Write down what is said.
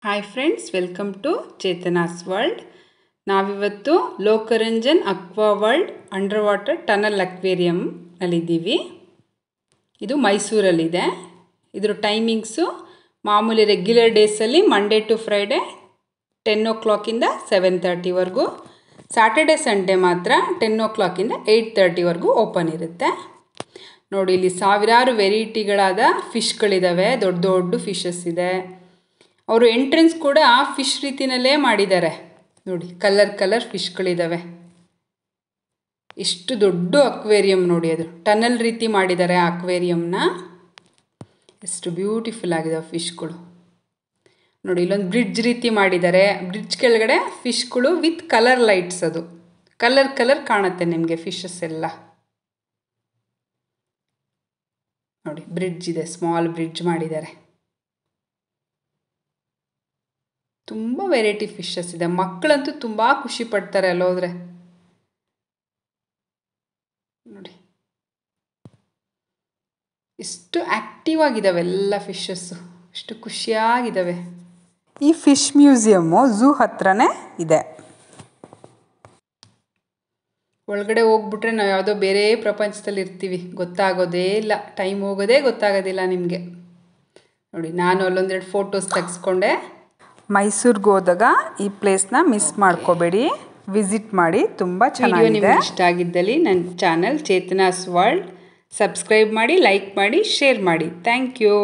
Hi friends, welcome to Chetana's world. ನಾವಿವತ್ತು Lokranjan aqua world under water tunnel ಅಕ್ವೇರಿಯಂನಲ್ಲಿದ್ದೀವಿ. ಇದು ಮೈಸೂರಲ್ಲಿದೆ. ಇದರ ಟೈಮಿಂಗ್ಸು ಮಾಮೂಲಿ ರೆಗ್ಯುಲರ್ ಡೇಸಲ್ಲಿ ಮಂಡೇ ಟು ಫ್ರೈಡೇ 10 o'clock ಇಂದ 7:30ವರೆಗೂ. ಸ್ಯಾಟರ್ಡೆ ಸಂಡೇ ಮಾತ್ರ 10 o'clock ಇಂದ 8:30ವರೆಗೂ ಓಪನ್ ಇರುತ್ತೆ. ನೋಡಿ, ಇಲ್ಲಿ ಸಾವಿರಾರು ವೆರೈಟಿಗಳಾದ ಫಿಶ್ಗಳಿದ್ದಾವೆ. ದೊಡ್ಡ ದೊಡ್ಡ ಫಿಶಸ್ ಇದೆ. ಅವರು ಎಂಟ್ರೆನ್ಸ್ ಕೂಡ ಫಿಶ್ ರೀತಿಯಲ್ಲೇ ಮಾಡಿದ್ದಾರೆ. ನೋಡಿ, ಕಲರ್ ಫಿಶ್ಗಳಿದ್ದಾವೆ. ಇಷ್ಟು ದೊಡ್ಡ ಅಕ್ವೇರಿಯಂ ನೋಡಿ, ಅದು ಟನಲ್ ರೀತಿ ಮಾಡಿದ್ದಾರೆ ಆ ಅಕ್ವೇರಿಯಂನ. ಎಷ್ಟು ಬ್ಯೂಟಿಫುಲ್ ಆಗಿದಾವೆ ಫಿಶ್ಗಳು ನೋಡಿ. ಇಲ್ಲೊಂದು ಬ್ರಿಡ್ಜ್ ರೀತಿ ಮಾಡಿದ್ದಾರೆ. ಬ್ರಿಡ್ಜ್ ಕೆಳಗಡೆ ಫಿಶ್ಗಳು ವಿತ್ ಕಲರ್ ಲೈಟ್ಸ್. ಅದು ಕಲರ್ ಕಾಣುತ್ತೆ ನಿಮಗೆ ಫಿಶಸ್ ಎಲ್ಲ. ನೋಡಿ, ಬ್ರಿಡ್ಜ್ ಇದೆ, ಸ್ಮಾಲ್ ಬ್ರಿಡ್ಜ್ ಮಾಡಿದ್ದಾರೆ. ತುಂಬ ವೆರೈಟಿ ಫಿಶಸ್ ಇದೆ. ಮಕ್ಕಳಂತೂ ತುಂಬ ಖುಷಿ ಪಡ್ತಾರೆ ಅಲ್ಲೋದ್ರೆ. ನೋಡಿ, ಎಷ್ಟು ಆ್ಯಕ್ಟಿವ್ ಆಗಿದ್ದಾವೆ ಎಲ್ಲ ಫಿಶಸ್ಸು, ಎಷ್ಟು ಖುಷಿಯಾಗಿದ್ದಾವೆ. ಈ ಫಿಶ್ ಮ್ಯೂಸಿಯಮ್ಮು ಝೂ ಹತ್ರನೇ ಇದೆ. ಒಳಗಡೆ ಹೋಗ್ಬಿಟ್ರೆ ನಾವು ಯಾವುದೋ ಬೇರೆ ಪ್ರಪಂಚದಲ್ಲಿ ಇರ್ತೀವಿ, ಗೊತ್ತಾಗೋದೇ ಇಲ್ಲ. ಟೈಮ್ ಹೋಗೋದೇ ಗೊತ್ತಾಗೋದಿಲ್ಲ ನಿಮಗೆ. ನೋಡಿ, ನಾನು ಅಲ್ಲೊಂದೆರಡು ಫೋಟೋಸ್ ತೆಗೆಸ್ಕೊಂಡೆ. ಮೈಸೂರಿಗೆ ಹೋದಾಗ ಈ ಪ್ಲೇಸ್ನ ಮಿಸ್ ಮಾಡ್ಕೋಬೇಡಿ, ವಿಸಿಟ್ ಮಾಡಿ. ತುಂಬ ಚೆನ್ನಾಗಿದೆ. ನಿಮಗೆ ಇಷ್ಟ ಆಗಿದ್ದಲ್ಲಿ ನನ್ನ ಚಾನಲ್ ಚೇತನಾಸ್ ವರ್ಲ್ಡ್ ಸಬ್ಸ್ಕ್ರೈಬ್ ಮಾಡಿ, ಲೈಕ್ ಮಾಡಿ, ಶೇರ್ ಮಾಡಿ. Thank you.